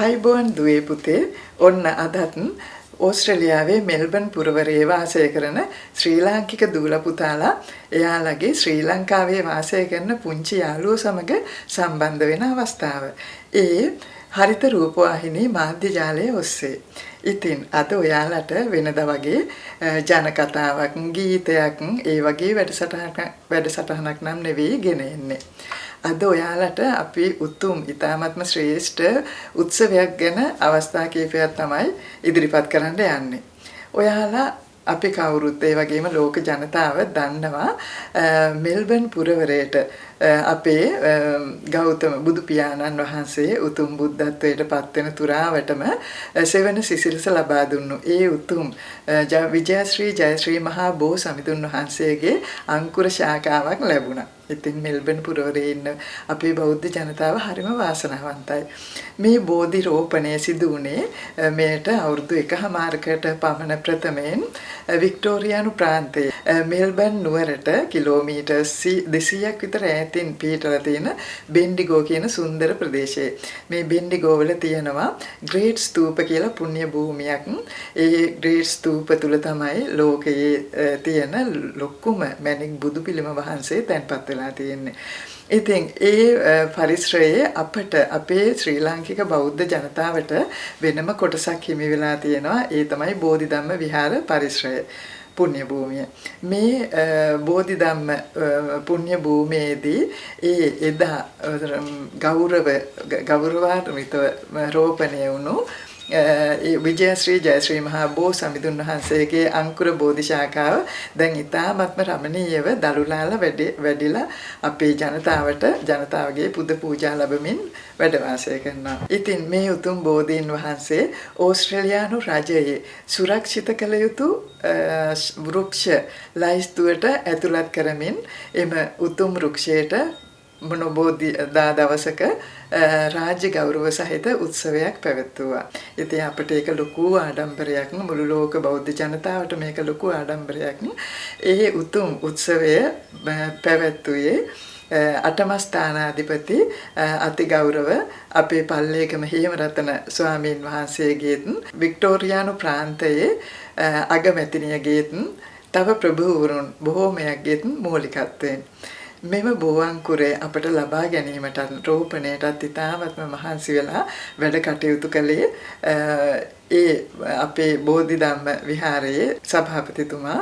ආයිබෝන් දුවේ පුතේ ඔන්න අදත් ඕස්ට්‍රේලියාවේ මෙල්බන් පුරවරයේ වාසය කරන ශ්‍රී ලාංකික දූල පුතාලා එයාලගේ ශ්‍රී ලංකාවේ වාසය කරන පුංචි යාළුවෝ සමග සම්බන්ධ වෙන අවස්ථාව. ඒ හරිත රූපවාහිනී මාධ්‍ය ජාලය ඔස්සේ. ඉතින් අද ඔයාලට වෙනදා වගේ ජන කතාවක් ගීතයක් ඒ වගේ වැඩසටහනක් නම් නෙවෙයි ගෙන එන්නේ. අද ඔයාලට අපි උතුම් ඉතාමත්ම ශ්‍රේෂ්ඨ උත්සවයක් ගැන අවස්ථා කීපයක් තමයි ඉදිරිපත් කරන්න යන්නේ. ඔයාලා අපි කවුරුත් ඒ වගේම ලෝක ජනතාව දන්නවා මෙල්බන් පුරවරයට අපේ ගෞතම බුදු පියාණන් වහන්සේ උතුම් බුද්ධත්වයට පත්වෙන තුරාවටම සෙවන සිසිලස ලබා දුන්නු ඒ උතුම් විජයශ්‍රී ජයශ්‍රී මහා බෝ සමිඳුන් වහන්සේගේ අංකුර ශාඛාවක් ලැබුණා. ඉතින් මෙල්බන් පුරවරයේ ඉන්න අපේ බෞද්ධ ජනතාව හරිම වාසනාවන්තයි. මේ බෝධි රෝපණය සිදු වුණේ මේට අවුරුදු 1මාරකට පමණ ප්‍රථමයෙන් වික්ටෝරියානු ප්‍රාන්තයේ මෙල්බන් නුවරට කිලෝමීටර් 200ක් විතර ඈතින් පිහිටලා තියෙන බෙන්ඩිගෝ කියන සුන්දර ප්‍රදේශයේ. මේ බෙන්ඩිගෝ වල තියෙනවා ග්‍රේට් ස්තූප කියලා පුණ්‍ය භූමියක්. ඒ ග්‍රේට් ස්තූප තුල තමයි ලෝකයේ තියෙන ලොකුම මැණික් බුදු පිළිම වහන්සේ තැන්පත් වෙලා තියෙන්නේ. ඉතින් ඒ පරිශ්‍රයේ අපට අපේ ශ්‍රී ලාංකික බෞද්ධ ජනතාවට වෙනම කොටසක් හිමි වෙලා තියෙනවා. ඒ තමයි බෝධිධම්ම විහාර පරිශ්‍රය. පුණ්‍ය භූමිය. මේ බෝධිධම්ම පුණ්‍ය භූමියේදී එදා ගෞරවාන්විතව රෝපණය වුණු විජයශ්‍රී ජයශ්‍රී මහා බෝ සමිඳුන් වහන්සේගේ අංකුර බෝධි ශාඛාව දැන් ඉතාමත්ම රමණීයව දලුලාල වැඩිලා අපේ ජනතාවගේ පුද පූජා ලැබමින් වැඩ වාසය කරනවා. ඉතින් මේ උතුම් බෝධීන් වහන්සේ ඕස්ට්‍රේලියානු රජයේ සුරක්ෂිත කළ යුතු වෘක්ෂ ලයිස්තුවට ඇතුළත් කරමින් එම උතුම් වෘක්ෂයට මොනබෝධි දවසක රාජ්‍ය ගෞරව සහිත උත්සවයක් පැවැත්වුවා. ඉතින් අපිට ඒක ලොකු ආඩම්බරයක්, මුළු ලෝක බෞද්ධ ජනතාවට මේක ලොකු ආඩම්බරයක්. ඒ උතුම් උත්සවය පැවැත්වුවේ අටම ස්ථානාධිපති අතිගෞරව අපේ පල්ලේකම හේමරතන ස්වාමීන් වහන්සේගේත් වික්ටෝරියානු ප්‍රාන්තයේ අගමැතිනියගේත් තව ප්‍රභූවරුන් බොහෝමයක්ගේත් මූලිකත්වයෙන් මෙම බෝවංකුරේ අපට ලබා ගැනීමට රෝපණයටත් ඉතාමත්ම මහන්සි වෙලා වැඩ කටයුතු කළේ ඒ අපේ බෝධිධම්ම විහාරයේ සභාපතිතුමා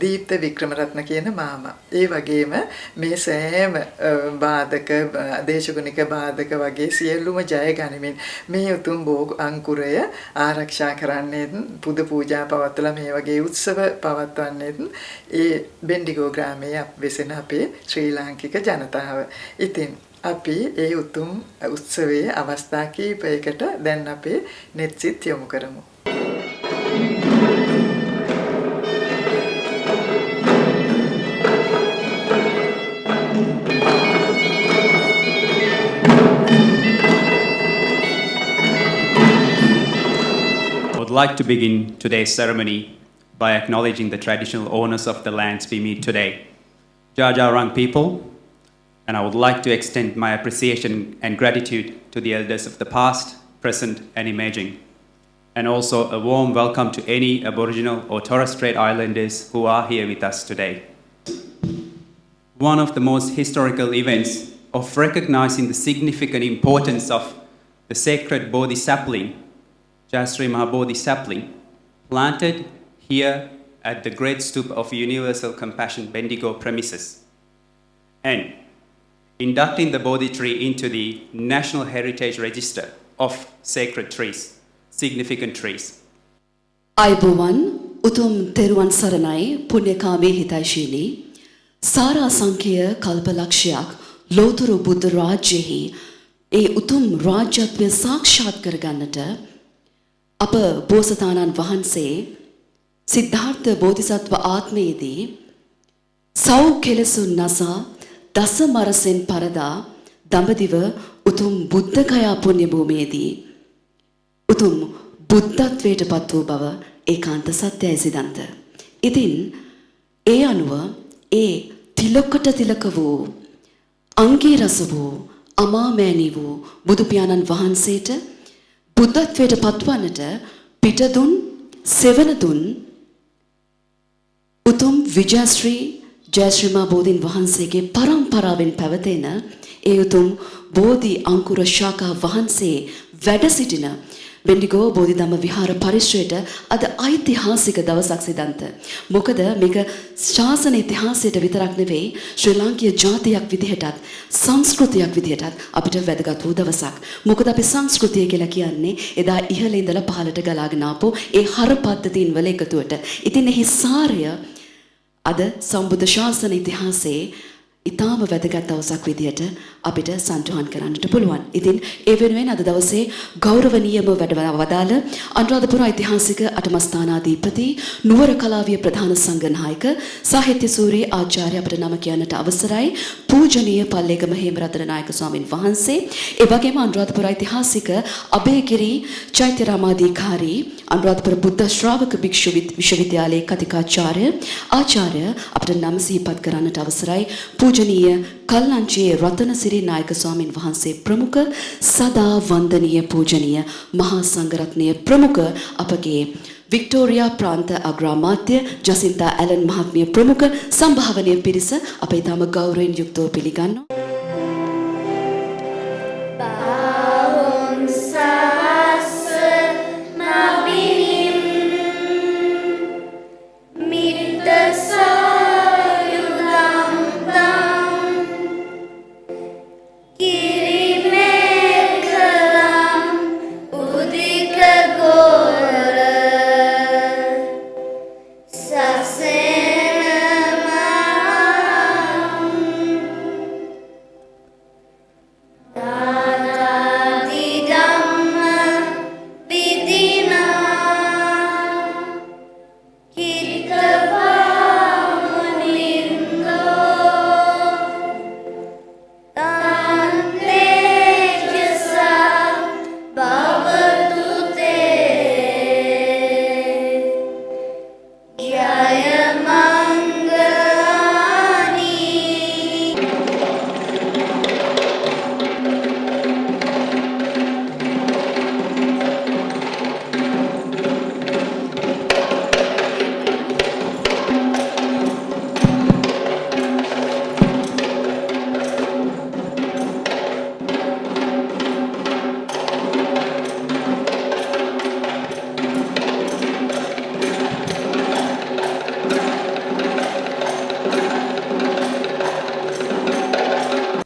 දීප්ත වික්‍රමරත්න කියන මාමා. ඒ වගේම මේ සෑම බාධක දේශගුණික බාධක වගේ සියලුම ජය ගනිමින් මේ උතුම් බෝ අංකුරය ආරක්ෂා කරන්නේ පුද පූජා පවත්වලා මේ වගේ උත්සව පවත්වන්නේ ඒ බෙන්ඩිගෝ ග්‍රාමයේ වෙසෙන අපේ ශ්‍රී ලාංකික ජනතාව. ඉතින් අපි ඒ උතුම් උත්සවයේ අවස්ථා කීපයකට දැන් අපේ නෙත්සිත් යොමු කරමු. I would like to begin today's ceremony by acknowledging the traditional owners of the lands we meet today, Dja Dja Wurrung people, and I would like to extend my appreciation and gratitude to the elders of the past, present and emerging, and also a warm welcome to any Aboriginal or Torres Strait Islanders who are here with us today. One of the most historical events of recognizing the significant importance of the sacred Bodhi sapling, Jayashree Mahabodhi sapling, planted here at the Great Stoop of Universal Compassion Bendigo premises, and inducting the Bodhi tree into the National Heritage Register of Sacred Trees, Significant Trees. අයිබෝවන් උතුම් තෙරුවන් සරණයි පුණ්‍යකාමී හිතයිශීලී සාරා සංඛ්‍ය කල්පලක්ෂයක් ලෝතුරු බුද්ධ රාජ්‍යෙහි ඒ උතුම් රාජ්‍යත්වය සාක්ෂාත් කරගන්නට අප බෝසතාණන් වහන්සේ සිද්ධාර්ථ බෝධිසත්ව ආත්මයේදී සව් කෙලසුන් නසා දස මරසෙන් පරදා දඹදිව උතුම් බුද්ධගයා පුණ්‍ය භූමියේදී උතුම් බුද්ධත්වයට පත් වූ බව ඒකාන්ත සත්‍යයි සිදන්ත. ඉතින් ඒ අනුව ඒ තිලකට තිලක වූ අංගී රස වූ අමාමෑණී වූ බුදු පියාණන් වහන්සේට බුද්ධත්වයට පත්වන්නට පිටදුන් සෙවනදුන් උතුම් විජයශ්‍රී ජයශ්‍රීමා බෝධීන් වහන්සේගේ පරම්පරාවෙන් පැවතෙන ඒ උතුම් බෝධි අංකුර ශාඛා වහන්සේ වැඩ සිටින බෙන්ඩිගෝ බෝධිධම්ම විහාර පරිශ්‍රයට අද ඓතිහාසික දවසක් සිදන්ත. මොකද මේක ශාසන ඉතිහාසයට විතරක් නෙවෙයි ශ්‍රී ලාංකීය ජාතියක් විදිහටත් සංස්කෘතියක් විදිහටත් අපිට වැදගත් වූ දවසක්. මොකද අපි සංස්කෘතිය කියලා කියන්නේ එදා ඉහළ ඉඳලා පහළට ගලාගෙන ආපු ඒ හර පද්ධතීන් වල එකතුවට. ඉතින් එහි සාරය අද සම්බුද්ධ ශාසන ඉතිහාසයේ ඉතාම වැදගත් දවසක් විදියට අපිට සන්තුහන් කරන්නට පුළුවන්. ඉතින් ඒ වෙනුවෙන් අද දවසේ ගෞරවනීයම වදාළ අනුරාධපුර ඓතිහාසික අටමස්ථානාධිපති නුවර කලාවිය ප්‍රධාන සංඝනායක සාහිත්‍ය සූරී ආචාර්ය අපිට නම කියන්නට අවසරයි පූජනීය පල්ලේගම හේමරතන නායක ස්වාමින් වහන්සේ, ඒ වගේම අනුරාධපුර ඓතිහාසික අබේගිරි චෛත්‍යරාමාධිකාරී අනුරාධපුර බුද්ධ ශ්‍රාවක භික්ෂු විශ්වවිද්‍යාලයේ කතිකාචාර්ය ආචාර්ය අපිට නම සිහිපත් කරන්නට අවසරයි පූජනීය කල්ලංචියේ රතනසිරි නායක ස්වාමින් වහන්සේ ප්‍රමුඛ සදා වන්දනීය පූජනීය මහා සංඝරත්නය ප්‍රමුඛ අපගේ වික්ටෝරියා ප්‍රාන්ත අග්‍රාමාත්‍ය ජසින්තා ඇලන් මහත්මිය ප්‍රමුඛ සම්භාවනීය පිරිස අප ඊටම ගෞරවයෙන් යුක්තව පිළිගන්නවා.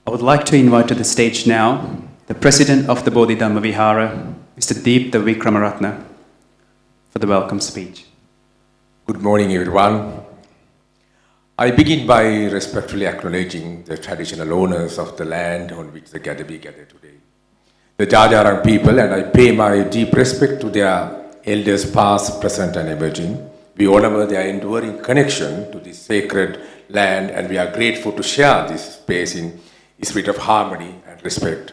I would like to invite to the stage now the President of the Bodhidhamma Vihara, Mr. Deepta Vikramaratne, for the welcome speech. Good morning, everyone. I begin by respectfully acknowledging the traditional owners of the land on which we gather today, the Jajarang people, and I pay my deep respect to their elders past, present, and emerging. We honor their enduring connection to this sacred land, and we are grateful to share this space in a spirit of harmony and respect.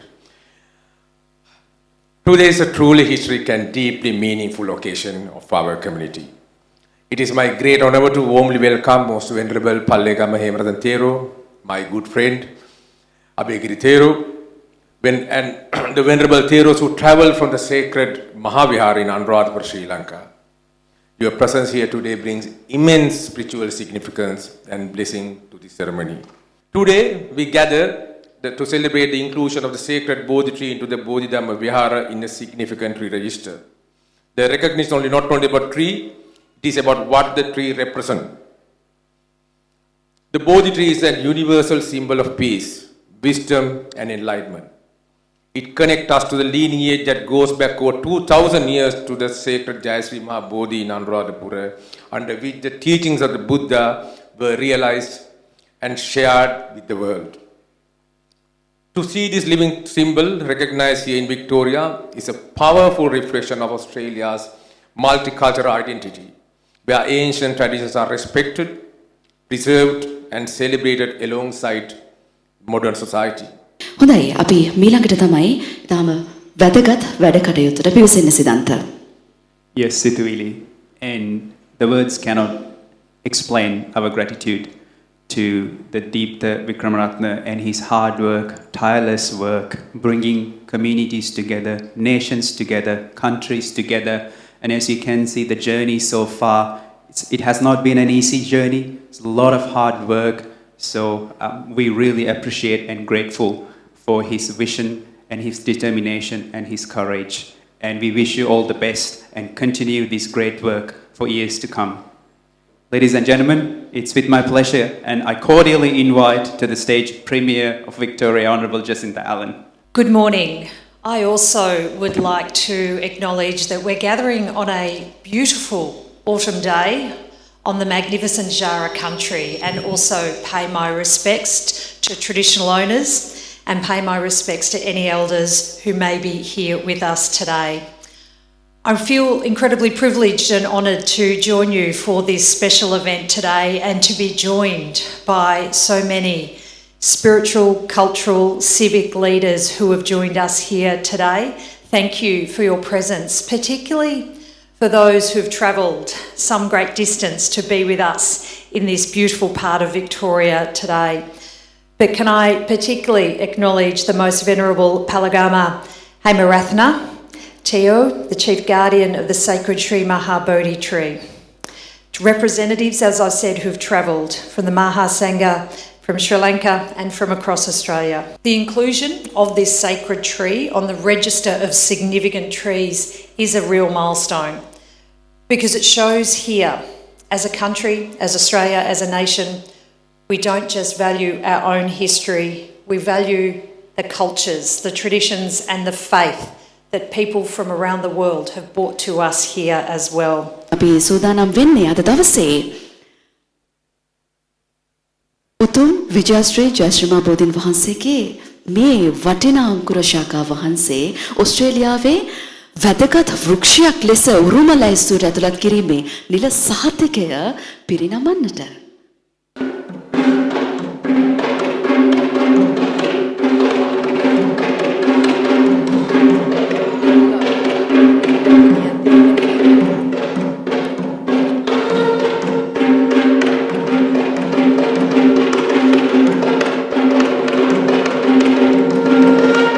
Today is a truly historic and deeply meaningful occasion of our community. It is my great honor to warmly welcome Most Venerable Pallegama Hemaradan Thero, my good friend, Abegiri Thero, and the Venerable Theros who travel from the sacred Mahavihar in Anuradhapura, Sri Lanka. Your presence here today brings immense spiritual significance and blessing to this ceremony. Today, we gather to celebrate the inclusion of the sacred Bodhi tree into the Bodhidhamma Vihara in a significant tree register. The recognition not only about tree, it is about what the tree represents. The Bodhi tree is a universal symbol of peace, wisdom, and enlightenment. It connects us to the lineage that goes back over 2,000 years to the sacred Jayasri Mahabodhi in Anuradhapura, under which the teachings of the Buddha were realized and shared with the world. To see this living symbol recognized here in Victoria is a powerful reflection of Australia's multicultural identity, where ancient traditions are respected, preserved, and celebrated alongside modern society. හොඳයි අපි මීළඟට තමයි තාම වැදගත් වැඩ කටයුත්තට පිවිසෙන්න සිදන්ත. Yes, Situili, and the words cannot explain our gratitude to the Deepta Vikramaratne and his hard work, tireless work, bringing communities together, nations together, countries together. And as you can see, the journey so far, it has not been an easy journey. It's a lot of hard work. So we really appreciate and grateful for his vision and his determination and his courage. And we wish you all the best and continue this great work for years to come. Ladies and gentlemen, it's with my pleasure and I cordially invite to the stage Premier of Victoria, Honourable Jacinta Allen. Good morning. I also would like to acknowledge that we're gathering on a beautiful autumn day on the magnificent Jara country, and also pay my respects to traditional owners and pay my respects to any elders who may be here with us today. I feel incredibly privileged and honoured to join you for this special event today and to be joined by so many spiritual, cultural, civic leaders who have joined us here today. Thank you for your presence, particularly for those who've travelled some great distance to be with us in this beautiful part of Victoria today. But can I particularly acknowledge the Most Venerable Palagama Hemarathna Teo, the Chief Guardian of the Sacred Sri Mahabodhi tree. To representatives, as I said, who've travelled from the Mahasangha, from Sri Lanka and from across Australia. The inclusion of this sacred tree on the register of significant trees is a real milestone because it shows here, as a country, as Australia, as a nation, we don't just value our own history, we value the cultures, the traditions and the faith that people from around the world have brought to us here as well. අපි සූදානම් වෙන්නේ අද දවසේ උතුම් විජයශ්‍රී ජයශ්‍රීමා බෝධීන් වහන්සේගේ මේ වටිනා අංකුර ශාඛා වහන්සේ ඕස්ට්‍රේලියාවේ වැදගත් වෘක්ෂයක් ලෙස උරුම ලැයිස්තුවට ඇතුළත් කිරීමේ නිල සහතිකය පිරිනමන්නට.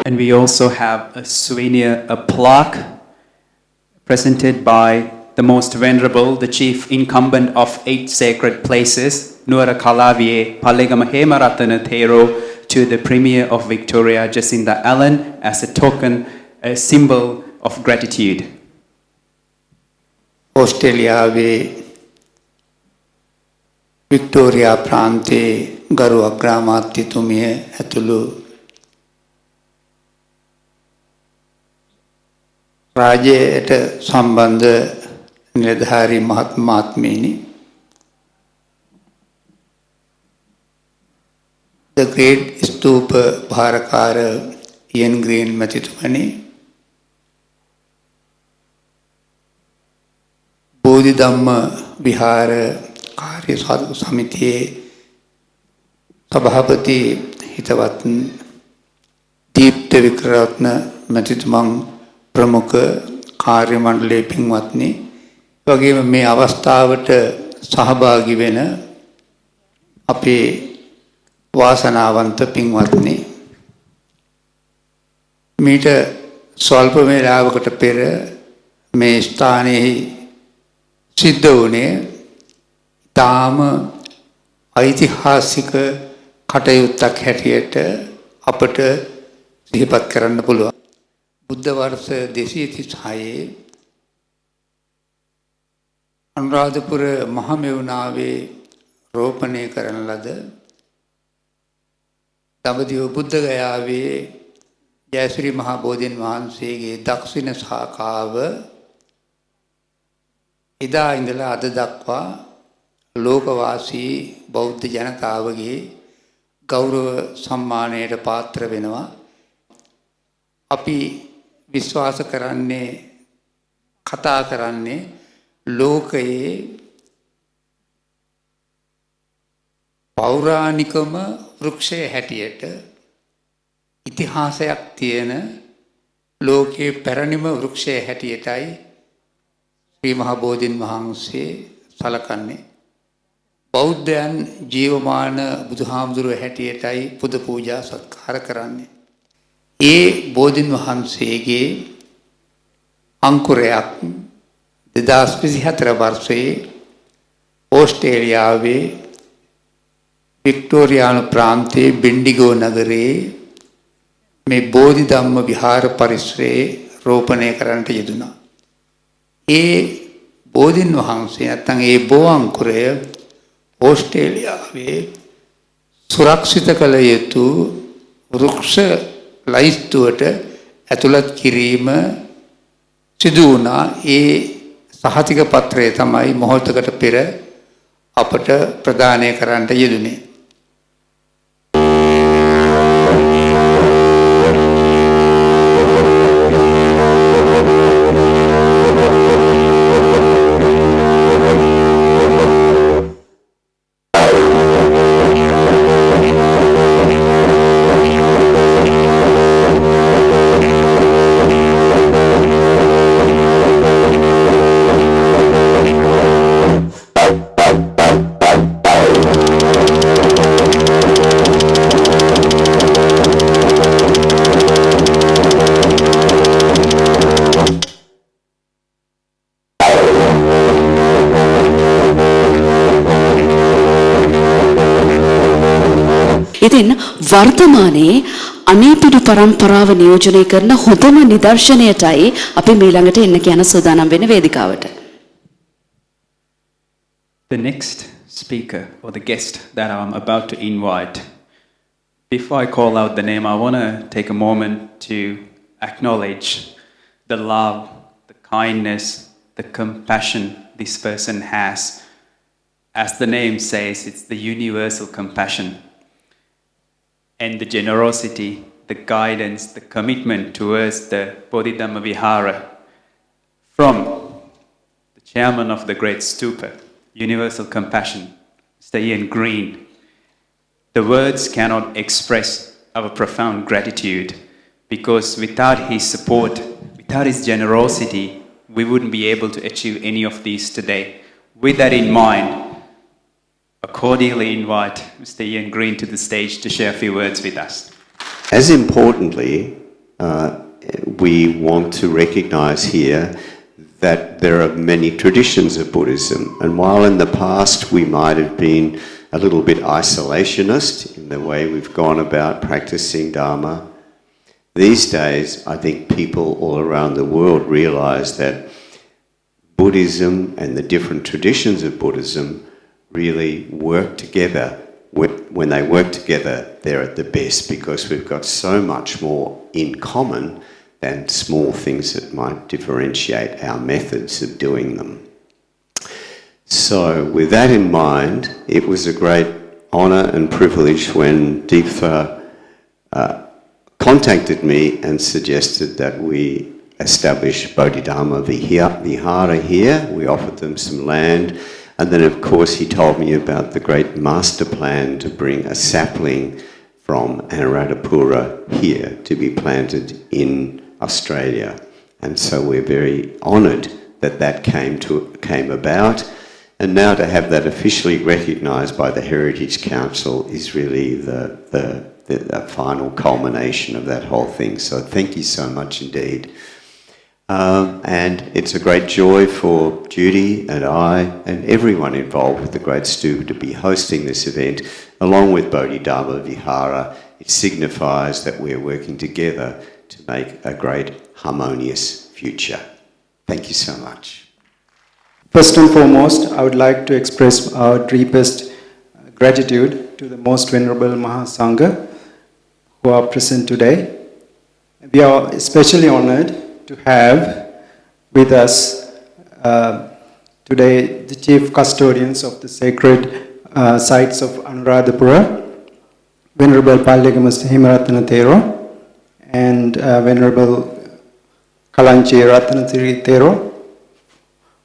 And we also have a souvenir, a plaque presented by the Most Venerable, the Chief Incumbent of 8 Sacred Places, Nuwara Kalaviye Pallegama Hemarathna Thero, to the Premier of Victoria, Jacinta Allen, as a token, a symbol of gratitude. Australia Victoria Prante Garu Agramatitumiye Atulu රාජ්‍යයට සම්බන්ධ නිලධාරී මහත්මයාණනි, the great Stupa භාරකාර Ian Green මැතිතුමනි, බෝධිධම්ම විහාර කාර්ය සමිතියේ සභාපති හිතවත් දීප්ත වික්‍රරත්න මැතිතුමන්, ප්‍රමුඛ කාර්ය මණ්ඩලයේ පින්වත්නි, වගේම මේ අවස්ථාවට සහභාගී වෙන අපේ වාසනාවන්ත පින්වත්නි, මීට ස්වල්ප වේලාවකට පෙර මේ ස්ථානයේ සිද්ධ වුණේ තාම ඓතිහාසික කටයුත්තක් හැටියට අපට සිහිපත් කරන්න පුළුවන්. බුද්ධ වර්ෂ 236 අනුරාධපුර මහමෙවුනාවේ රෝපණය කරන ලද දඹදිව බුද්ධ ගයාවේ ජයශ්‍රී මහා බෝධීන් වහන්සේගේ දක්ෂිණ ශාඛාව එදා ඉඳලා අද දක්වා ලෝකවාසී බෞද්ධ ජනතාවගේ ගෞරව සම්මානයට පාත්‍ර වෙනවා. අපි විශ්වාස කරන්නේ, කතා කරන්නේ ලෝකයේ පෞරාණිකම වෘක්ෂය හැටියට ඉතිහාසයක් තියෙන ලෝකයේ පැරණිම වෘක්ෂය හැටියටයි ශ්‍රී මහා බෝධීන් වහන්සේ සලකන්නේ. බෞද්ධයන් ජීවමාන බුදුහාමුදුරුවෝ හැටියටයි පුද පූජා සත්කාර කරන්නේ. ඒ බෝධින් වහන්සේගේ අංකුරයක් 2024 වර්ෂයේ ඕස්ට්‍රේලියාවේ වික්ටෝරියානු ප්‍රාන්තයේ බෙන්ඩිගෝ නගරයේ මේ බෝධි ධම්ම විහාර පරිසරයේ රෝපණය කරන්නට යෙදුණා. ඒ බෝධින් වහන්සේ නැත්නම් ඒ බෝ අංකුරය ඕස්ට්‍රේලියාවේ සුරක්ෂිත කළ යුතු වෘක්ෂ ලයිස්තුවට ඇතුළත් කිරීම සිදු වුණා. ඒ සහතික පත්‍රය තමයි මොහොතකට පෙර අපට ප්‍රදානය කරන්නට යෙදුනේ. ඉතින් වර්තමානයේ අනේපිඩු පරම්පරාව නියෝජනය කරන හොඳම නිදර්ශනයටයි අපි ඊළඟට එන්න කියන සූදානම් වෙන වේදිකාවට. The next speaker or the guest that I'm about to invite, before I call out the name, I want to take a moment to acknowledge the love, the kindness, the compassion this person has. As the name says, it's the universal compassion. And the generosity, the guidance, the commitment towards the Bodhidhamma Vihara from the chairman of the Great Stupa, Universal Compassion, Mr. Ian Green. The words cannot express our profound gratitude, because without his support, without his generosity, we wouldn't be able to achieve any of these today. With that in mind, I cordially invite Mr. Ian Green to the stage to share a few words with us. As importantly, we want to recognise here that there are many traditions of Buddhism, and while in the past we might have been a little bit isolationist in the way we've gone about practicing Dharma, these days I think people all around the world realise that Buddhism and the different traditions of Buddhism really work together. When they work together, they're at the best, because we've got so much more in common than small things that might differentiate our methods of doing them. So with that in mind, it was a great honour and privilege when Deeptha contacted me and suggested that we establish Bodhidharma Vihara here. We offered them some land. And then, of course, he told me about the great master plan to bring a sapling from Anuradhapura here to be planted in Australia. And so we're very honoured that that came about. And now to have that officially recognised by the Heritage Council is really the final culmination of that whole thing. So thank you so much indeed. And it's a great joy for Judy and I and everyone involved with the Great Stupa to be hosting this event along with Bodhidharma Vihara. It signifies that we're working together to make a great harmonious future. Thank you so much. First and foremost, I would like to express our deepest gratitude to the Most Venerable Mahasangha who are present today. We are especially honoured to have with us today the chief custodians of the sacred sites of Anuradhapura, Venerable Pallegama Hemaratana Thero and Venerable Kalanchi Ratanathiri Thero,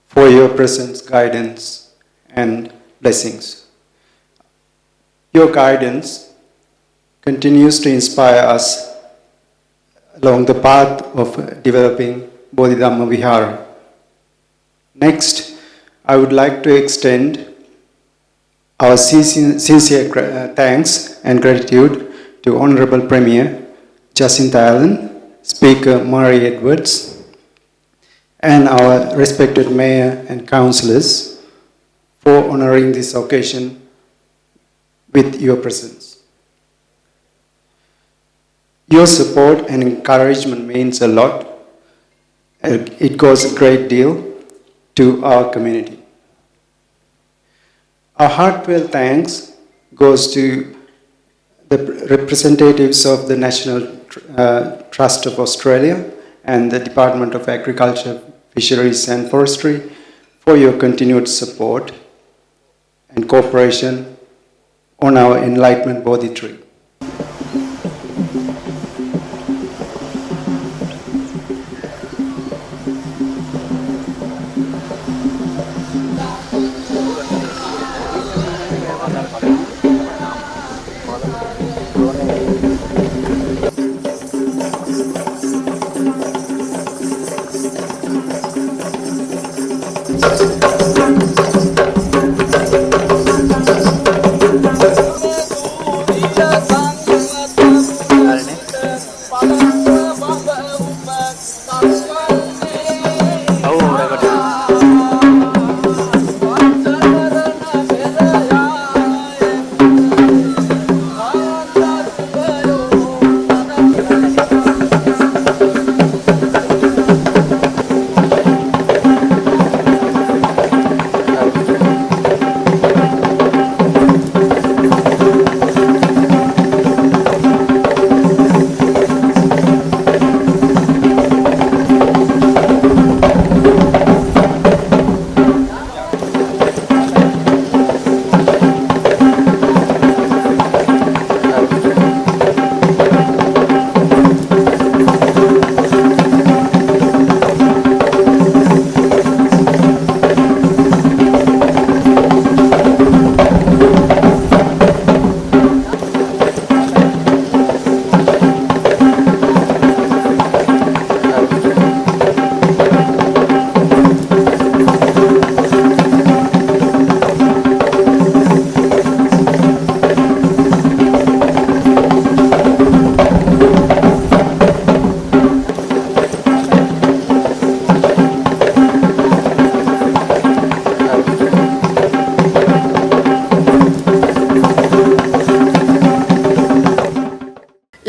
for your presence, guidance and blessings. Your guidance continues to inspire us along the path of developing Bodhidhamma Vihara. Next, I would like to extend our sincere thanks and gratitude to Honorable Premier Jacinta Allen, Speaker Murray Edwards, and our respected Mayor and Councillors for honouring this occasion with your presence. Your support and encouragement means a lot. It goes a great deal to our community. Our heartfelt thanks goes to the representatives of the National Trust of Australia and the Department of Agriculture, Fisheries and Forestry for your continued support and cooperation on our Enlightenment Bodhi tree.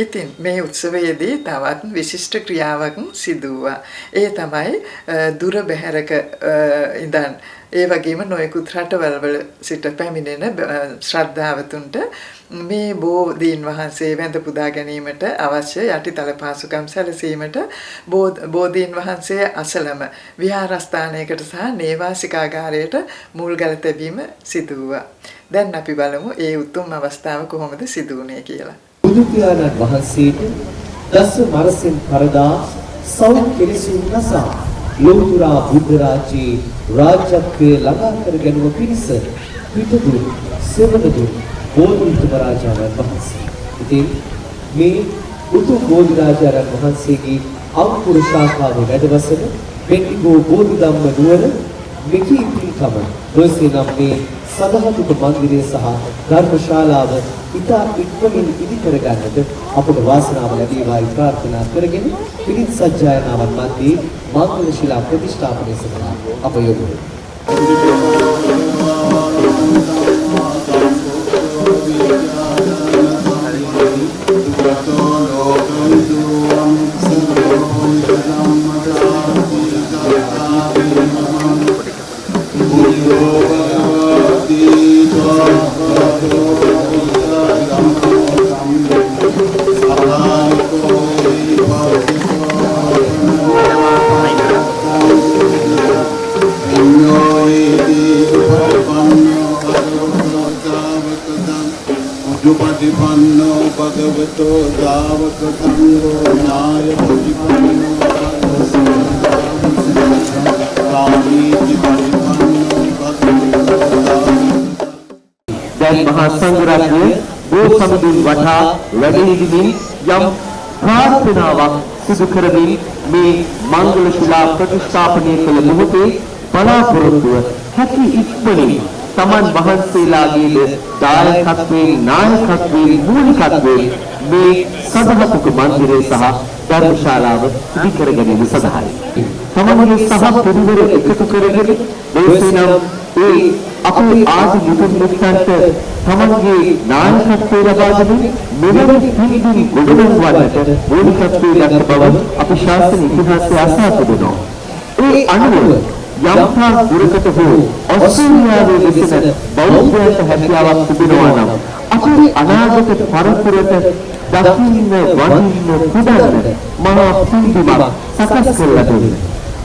ඉතින් මේ උත්සවයේදී තවත් විශිෂ්ට ක්‍රියාවක් සිදු වුණා. ඒ තමයි දුර බැහැරක ඉඳන් ඒ වගේම නොයෙකුත් රටවල් වල සිට පැමිණෙන ශ්‍රද්ධාවතුන්ට මේ බෝධීන් වහන්සේ වැඳ පුදා ගැනීමට අවශ්‍ය යටිතල පහසුකම් සැලසීමට බෝධීන් වහන්සේ අසලම විහාරස්ථානයකට සහ නේවාසිකාගාරයට මුල්ගැල තැබීම සිදු වුණා. දැන් අපි බලමු ඒ උතුම් අවස්ථාව කොහොමද සිදු වුණේ කියලා. බුදු පියාණන් වහන්සේට දස මරසින් පරදා සෞ කෙලෙසුන් නසා ලෝතුරා බුද්ධ රාජ්‍යයේ රාජ්‍යත්වයේ ළඟා කර ගැනීම පිණිස පිටුදු සෙවණදු බෝධිසත්ව රාජාණන් වහන්සේ. ඉතින් මේ උතුම් බෝධි රාජාණන් වහන්සේගේ අංකුර ශාඛාවේ වැඩවසන බෙන්ඩිගෝ බෝධි ධම්ම නුවර මෙකී පින්කම දොස්සේ නම් මේ සදහතුක මන්දිරය සහ ධර්මශාලාව ඉතා ඉක්මනින් ඉදි කරගන්නට අපට වාසනාව ලැබේවායි ප්‍රාර්ථනා කරගෙන පිරිත් සජ්ජායනාවන් මැද්දේ මංගල ශිලා ප්‍රතිෂ්ඨාපනය සඳහා අප යොමු වෙමු. Pannō bhagavato dāvaka tango ஞாய pannō kāmīti pannō bhagavato දැන් මහා සංඝරත්නය ගෝ සමිඳුන් වටා වැඩහිඳිමින් යම් ප්‍රාර්ථනාවක් සිදු කරමින් මේ මංගල ශිලා ප්‍රතිස්ථාපනය කළ මොහොතේ බලාපොරොත්තුව හැකි ඉක්මනින් තමන් වහන්සේලාගේ දායකත්වයෙන් නායකත්වයෙන් මූලිකත්වයෙන් මේ සභාවක මන්දිරය සහ ධර්මශාලාව ඉදි කර ගැනීම සඳහායි. තමන්ගේ සහ පිරිවර එකතු කරගෙන දේශනම් ඒ අපේ ආදි යුතුන් මුක්තන්ට තමන්ගේ නායකත්වය ලබා දෙමින් මෙවැනි පිළිගනි ගොඩනංවන්නට මූලිකත්වයේ දක්ව බව අපි ශාසන ඉතිහාසයේ අසා තිබෙනවා. ඒ අනුව යම්තා දුරකට හෝ ඔස්ට්‍රේලියාවේ විසින බෞද්ධයන්ට හැකියාවක් තිබෙනවා නම් අපේ අනාගත පරපුරට දකින්න වඩින්න පුදන්න මහා පිළිබිඹක් සකස් කරලා දෙන්න.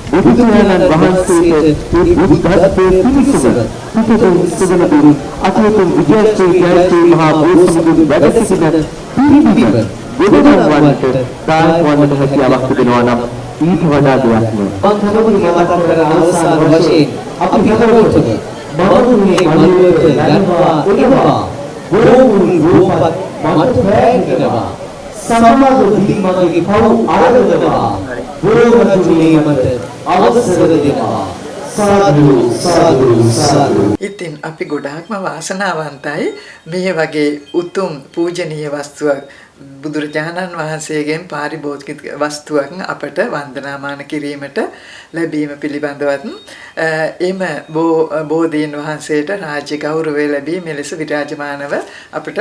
බුදුරජාණන් වහන්සේට බුද්ධත්වයේ පිළිසුම පිටුතුන් සුදුනදුන් අතිතුන් විජයශ්‍රී ජයශ්‍රී මහා බෝසත්තුන් වැඩ සිටින පිළිබිඹ ගොඩනංවන්නට දායක වන්නට හැකියාවක් තිබෙනවා නම් ඊට වඩා දෙයක් නෑ. පන්තලෝනි මතක් කර අවසාන වශයෙන් අපි හිතවතුනි මවුනේ මළුවට යනවා එනවා ගෝමුල් රූපත් මත පෑගෙනවා සමාග දිමගේ පව ආරදනවා ගෝරතුනේ මත අවසර දෙනවා සාදු සාදු සාදු. ඉතින් අපි ගොඩාක්ම වාසනාවන්තයි මේ වගේ උතුම් පූජනීය වස්තුවක් බුදුරජාණන් වහන්සේගෙන් පාරිභෝගික වස්තුවක් අපට වන්දනාමාන කිරීමට ලැබීම පිළිබඳවත් එම බෝධීන් වහන්සේට රාජ්‍ය ගෞරවය ලැබී මෙලෙස විරාජමානව අපට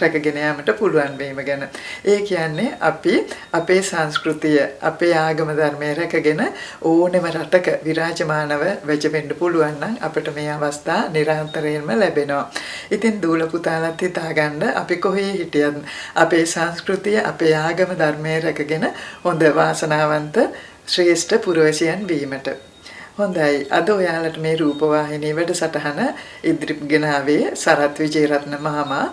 රැකගෙන යාමට පුළුවන් වීම ගැන. ඒ කියන්නේ අපි අපේ සංස්කෘතිය අපේ ආගම ධර්මය රැකගෙන ඕනෙම රටක විරාජමානව වෙන්න පුළුවන් නම් අපට මේ අවස්ථා නිරන්තරයෙන්ම ලැබෙනවා. ඉතින් දූල පුතාලත් හිතාගන්න අපි කොහේ හිටියත් අපේ සංස්කෘතිය අපේ ආගම ධර්මය රැකගෙන හොඳ වාසනාවන්ත ශ්‍රේෂ්ඨ පුරවැසියන් වීමට. හොඳයි අද ඔයාලට මේ රූපවාහිනී වැඩසටහන ඉදිරිගෙන ආවේ සරත් විජේරත්න මහමා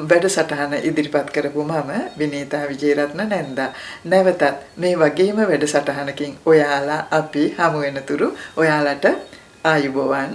වැඩසටහන ඉදිරිපත් කරපු මම විනීතා විජේරත්න නැන්දා. නැවතත් මේ වගේම වැඩසටහනකින් ඔයාලා අපි හමු වෙනතුරු ඔයාලට ආයුබෝවන්.